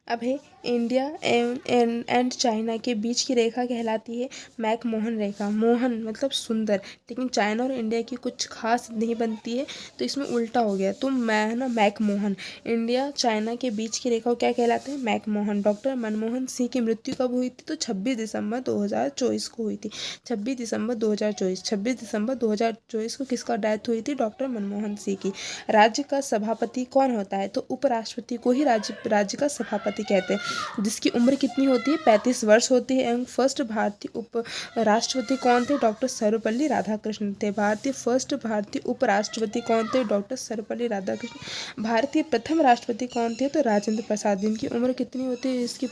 अब है India and China के बीच की रेखा कहलाती है मैकमोहन रेखा। मोहन मतलब सुंदर, लेकिन चाइना और इंडिया की कुछ खास नहीं बनती है, तो इसमें उल्टा हो गया, तो मैं है ना मैकमोहन। इंडिया चाइना के बीच की रेखा को क्या कहलाते हैं? मैकमोहन। डॉक्टर मनमोहन सिंह की मृत्यु कब हुई थी? तो 26 दिसंबर 2024 को हुई थी। 26 दिसंबर 2024, 26 दिसंबर 2024 को किसका डेथ हुई थी? डॉक्टर मनमोहन सिंह की। राज्य का सभापति कौन होता है? तो उपराष्ट्रपति को ही राज्य का सभापति कहते हैं। जिसकी उम्र कितनी होती है? 35 वर्ष होती है। एवं फर्स्ट भारतीय उप राष्ट्रपति कौन थे? डॉक्टर सर्वपल्ली राधाकृष्णन थे। भारतीय उपराष्ट्रपति कौन थे? डॉक्टर सर्वपल्ली राधाकृष्णन। भारतीय प्रथम राष्ट्रपति कौन थे? तो राजेंद्र प्रसाद। जिनकी उम्र कितनी होती है? इसकी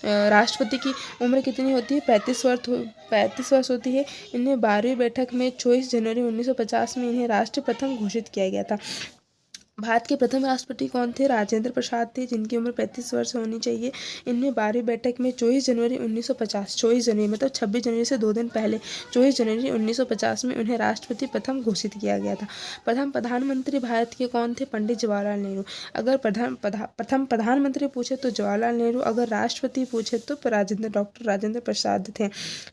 राष्ट्रपति की उम्र कितनी होती है? 35 वर्ष होती है। इन्हें 12वीं बैठक में 24 जनवरी 1950 में इन्हें राष्ट्र प्रथम घोषित किया गया था। भारत के प्रथम राष्ट्रपति कौन थे? राजेंद्र प्रसाद थे, जिनकी उम्र 35 वर्ष होनी चाहिए। इनमें 12वीं बैठक में 24 जनवरी 1950, 24 जनवरी मतलब 26 जनवरी से 2 दिन पहले, 24 जनवरी 1950 में उन्हें राष्ट्रपति प्रथम घोषित किया गया था। प्रथम प्रधानमंत्री भारत के कौन थे? पंडित जवाहरलाल नेहरू। अगर प्रथम प्रधानमंत्री पूछे तो जवाहरलाल नेहरू, अगर राष्ट्रपति पूछे तो डॉक्टर राजेंद्र प्रसाद थे।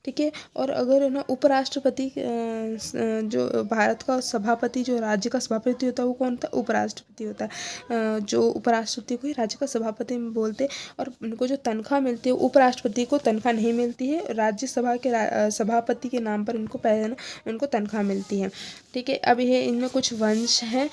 ठीक है। और अगर ना उपराष्ट्रपति जो भारत का सभापति, जो राज्य का सभापति होता है, वो कौन था? उपराष्ट्रपति होता है। जो उपराष्ट्रपति को ही राज्य का सभापति बोलते हैं। और उनको जो तनख्वाह मिलती है, उपराष्ट्रपति को तनख्वाह नहीं मिलती है, राज्यसभा के सभापति के नाम पर उनको तनख्वाह मिलती है। ठीक है। अब ये इनमें कुछ वंश हैं,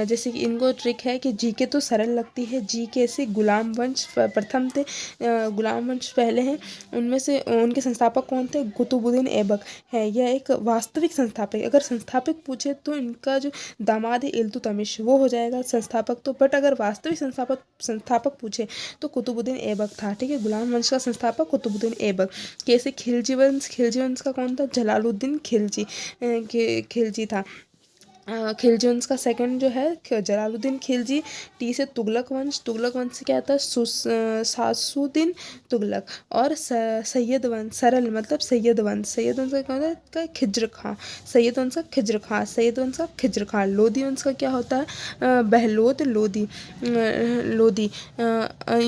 जैसे कि इनको ट्रिक है कि जीके तो सरल लगती है। जीके से गुलाम वंश प्रथम थे, गुलाम वंश पहले हैं। उनमें से उनके संस्थापक कौन थे? कुतुबुद्दीन ऐबक है। यह एक वास्तविक संस्थापक। अगर संस्थापक पूछे तो इनका जो दामाद है इल्तुतमिश, वो हो जाएगा संस्थापक। तो बट अगर वास्तविक संस्थापक पूछे तो कुतुबुद्दीन ऐबक था। ठीक है। गुलाम वंश का संस्थापक कुतुबुद्दीन ऐबक। कैसे? खिलजी वंश का कौन था? जलालुद्दीन खिलजी था। खिलजी वंश का सेकंड जो है जलालुद्दीन खिलजी। टी से तुगलक वंश से क्या था? सासुद्दीन तुगलक। और सैयद वंश, सरल मतलब सैयद वंश का क्या होता है? खिज्र खां। सैयद वंश का खिज्र खां। लोधी वंश का क्या होता है? बहलोद लोधी।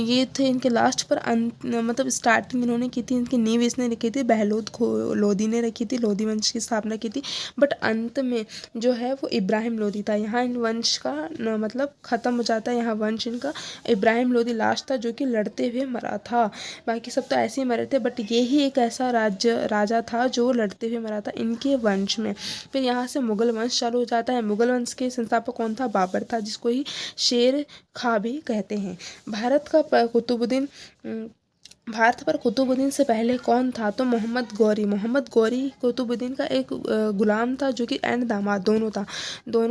ये थे इनके लास्ट पर मतलब स्टार्टिंग इन्होंने की थी, इनकी नींव इसने रखी थी, बहलोद लोधी ने रखी थी, लोधी वंश की स्थापना की थी। बट अंत में जो है वो इब्राहिम लोधी था। यहाँ इन वंश का मतलब ख़त्म हो जाता है। यहाँ वंश इनका इब्राहिम लोधी लास्ट था, जो कि लड़ते हुए मरा था। बाकी सब तो ऐसे ही मरे थे, बट ये ही एक ऐसा राजा था जो लड़ते हुए मरा था इनके वंश में। फिर यहाँ से मुगल वंश चालू हो जाता है। मुगल वंश के संस्थापक कौन था? बाबर था, जिसको ही शेर खां भी कहते हैं। भारत पर कुतुबुद्दीन से पहले कौन था? तो मोहम्मद गौरी कुतुबुद्दीन का एक गुलाम था, जो कि एंड दामाद दोनों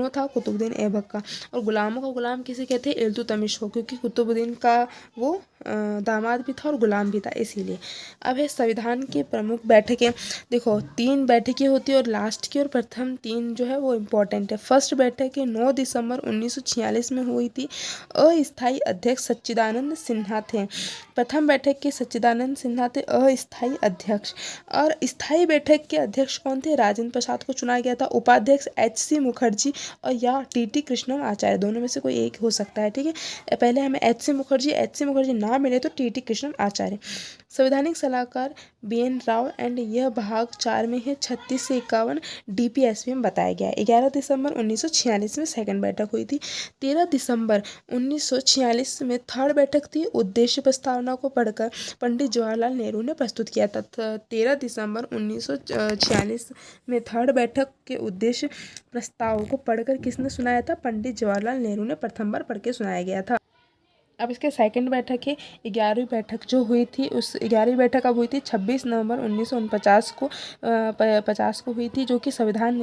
था कुतुबुद्दीन ऐबक का। और गुलामों का गुलाम किसे कहते हैं? इल्तुतमिश को, क्योंकि कुतुबुद्दीन का वो दामाद भी था और गुलाम भी था, इसीलिए। अब है संविधान की प्रमुख बैठकें। देखो 3 बैठकें होती है और लास्ट की और प्रथम 3 जो है वो इम्पोर्टेंट है। फर्स्ट बैठक 9 दिसंबर 1946 में हुई थी। अस्थायी अध्यक्ष सच्चिदानंद सिन्हा थे। प्रथम बैठक के सच्चिदानंद सिन्हा थे अस्थायी अध्यक्ष। और स्थायी बैठक के अध्यक्ष कौन थे? राजेंद्र प्रसाद को चुना गया था। उपाध्यक्ष HC मुखर्जी और या TT कृष्णम आचार्य, दोनों में से कोई एक हो सकता है। ठीक है। पहले हमें HC मुखर्जी ना मिले तो TT कृष्णम आचार्य। संवैधानिक सलाहकार BN राव एंड यह भाग 4 में है। 36 से 51 DPSP में बताया गया है। 11 दिसंबर 1946 में सेकंड बैठक हुई थी। 13 दिसंबर 1946 में थर्ड बैठक थी। उद्देश्य प्रस्तावना को पढ़कर पंडित जवाहरलाल नेहरू ने प्रस्तुत किया था। 13 दिसंबर 1946 में थर्ड बैठक के उद्देश्य प्रस्ताव को पढ़कर किसने सुनाया था? पंडित जवाहरलाल नेहरू ने प्रथम बार पढ़ के सुनाया गया था। अब इसके सेकंड बैठक है 11वीं बैठक जो हुई थी। उस 11वीं बैठक अब हुई थी 26 नवंबर 1949 को 50 को हुई थी, जो कि संविधान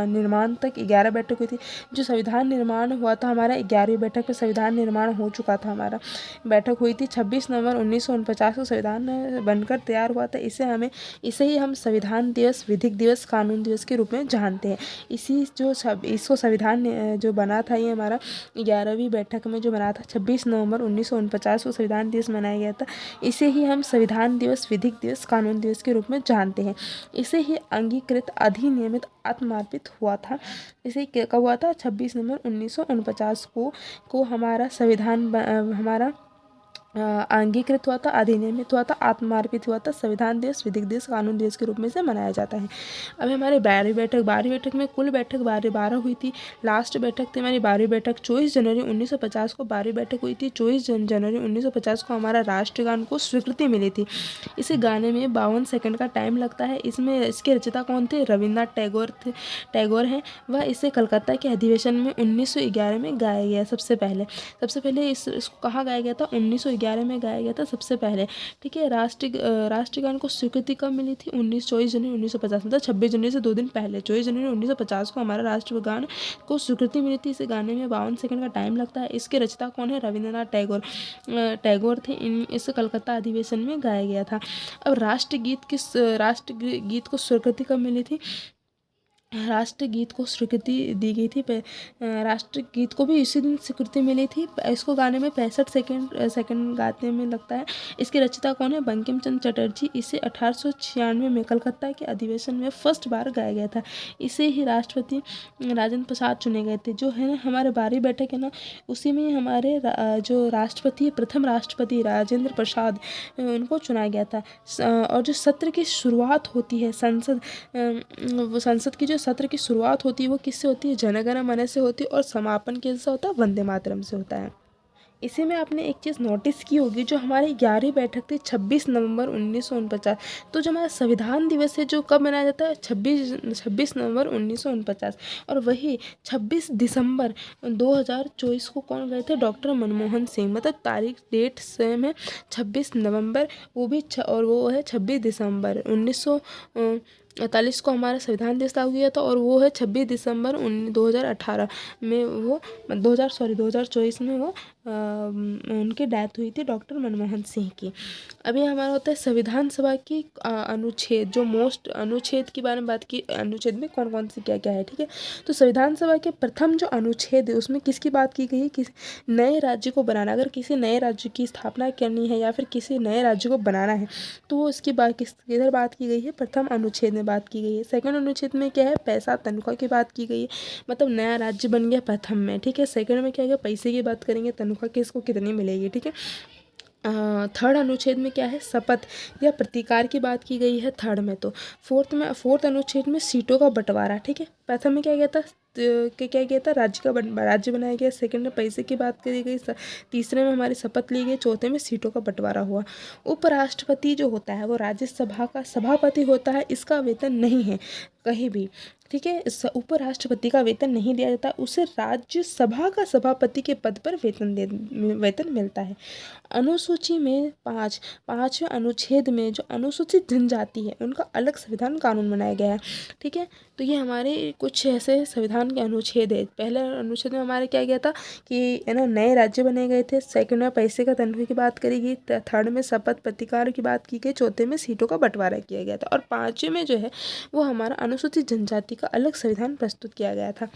निर्माण तक 11 बैठक हुई थी। जो संविधान निर्माण हुआ था हमारा 11वीं बैठक में संविधान निर्माण हो चुका था हमारा। बैठक हुई थी 26 नवंबर 1949 को संविधान बनकर तैयार हुआ था। इसे ही हम संविधान दिवस, विधिक दिवस, कानून दिवस के रूप में जानते हैं। इसको संविधान जो बना था ये हमारा 11वीं बैठक में जो बना था 26 नवंबर 1949 को संविधान दिवस मनाया गया था। इसे ही हम संविधान दिवस, विधिक दिवस, कानून दिवस के रूप में जानते हैं। इसे ही अंगीकृत, अधिनियमित, आत्मार्पित हुआ था। इसे कब हुआ था? 26 नवंबर 1949 को हमारा संविधान हमारा अंगीकृत हुआ था, अधिनियमित हुआ था, आत्मार्पित हुआ था, संविधान दिवस, विधिक दिवस, कानून दिवस के रूप में से मनाया जाता है। अब हमारे 12वीं बैठक में कुल बैठक 12 हुई थी। लास्ट बैठक थी हमारी 12वीं बैठक 24 जनवरी 1950 को 12वीं बैठक हुई थी। 24 जनवरी 1950 को हमारा राष्ट्रगान को स्वीकृति मिली थी। इसे गाने में 52 सेकंड का टाइम लगता है। इसमें इसके रचयिता कौन थे? रविन्द्रनाथ टैगोर हैं। वह इसे कलकत्ता के अधिवेशन में 1911 में गाया गया। सबसे पहले इसको कहाँ गाया गया था? 1911 में गाया गया था सबसे पहले। ठीक है। राष्ट्रगान को स्वीकृति कब मिली थी? 24 जनवरी 1950, मतलब 26 जनवरी से 2 दिन पहले 24 जनवरी 1950 को हमारा राष्ट्रगान को स्वीकृति मिली थी। इसे गाने में 52 सेकंड का टाइम लगता है। इसके रचयिता कौन है? रविन्द्रनाथ टैगोर थे। इस कलकत्ता अधिवेशन में गाया गया था। अब राष्ट्रगीत को स्वीकृति कब मिली थी? राष्ट्रगीत को स्वीकृति दी गई थी। राष्ट्रगीत को भी इसी दिन स्वीकृति मिली थी। इसको गाने में 65 सेकंड गाने में लगता है। इसके रचयिता कौन है? बंकिम चंद्र चटर्जी। इसे 1896 में कलकत्ता के अधिवेशन में फर्स्ट बार गाया गया था। इसे ही राष्ट्रपति राजेंद्र प्रसाद चुने गए थे। जो है ना हमारे 12वीं बैठक है ना, उसी में हमारे जो राष्ट्रपति, प्रथम राष्ट्रपति राजेंद्र प्रसाद, उनको चुना गया था। और जो सत्र की शुरुआत होती है संसद की जो सत्र की शुरुआत होती है वो किससे होती है? जन गण मन से होती है। और समापन किससे होता है? वंदे मातरम से होता है। इसी में आपने एक चीज़ नोटिस की होगी, जो हमारी 11वीं बैठक थी 26 नवंबर 1949। तो जो हमारा संविधान दिवस है जो कब मनाया जाता है? 26 नवंबर 1949। और वही 26 दिसंबर 2024 को कौन गए थे? डॉक्टर मनमोहन सिंह। मतलब तारीख डेट सेम है, 26 नवंबर, वो भी और वो है 26 दिसंबर 1948 को हमारा संविधान दिवस लागू किया था। और वो है 26 दिसंबर 2018 में वो 2024 में वो उनकी डेथ हुई थी, डॉक्टर मनमोहन सिंह की। अभी हमारा होता है संविधान सभा की अनुच्छेद, जो मोस्ट अनुच्छेद के बारे में बात की। अनुच्छेद में कौन कौन सी क्या क्या है। ठीक है। तो संविधान सभा के प्रथम जो अनुच्छेद है उसमें किसकी बात की गई है? किसी नए राज्य को बनाना। अगर किसी नए राज्य की स्थापना करनी है या फिर किसी नए राज्य को बनाना है तो वो इसकी बात किधर बात की गई है? प्रथम अनुच्छेद में बात की गई है। सेकंड अनुच्छेद में क्या है? पैसा तनख्वाह की बात की गई है। मतलब नया राज्य बन गया प्रथम में। ठीक है। सेकंड में क्या है? पैसे की बात करेंगे, तनख्वाह किसको कितनी मिलेगी। ठीक है। थर्ड अनुच्छेद में क्या है? शपथ या प्रतिकार की बात की गई है थर्ड में। तो फोर्थ अनुच्छेद में सीटों का बंटवारा। ठीक है। प्रथम में क्या गया था? क्या गया था? राज्य बनाया गया। सेकंड में पैसे की बात करी गई। तीसरे में हमारी शपथ ली गई। चौथे में सीटों का बंटवारा हुआ। उपराष्ट्रपति जो होता है वो राज्यसभा का सभापति होता है। इसका वेतन नहीं है कहीं भी। ठीक है। उपराष्ट्रपति का वेतन नहीं दिया जाता, उसे राज्यसभा का सभापति के पद पर वेतन मिलता है। अनुसूची में पाँचवें अनुच्छेद में जो अनुसूचित जनजाति है उनका अलग संविधान कानून बनाया गया है। ठीक है। तो ये हमारे कुछ ऐसे संविधान के अनुच्छेद है। पहले अनुच्छेद में हमारे क्या गया था कि है ना, नए राज्य बने गए थे। सेकंड में पैसे का तनख्वाह की बात करी गई। थर्ड में शपथ प्रतिकार की बात की गई। चौथे में सीटों का बंटवारा किया गया था। और पाँचवें में जो है वो हमारा अनुसूचित जनजाति का अलग संविधान प्रस्तुत किया गया था।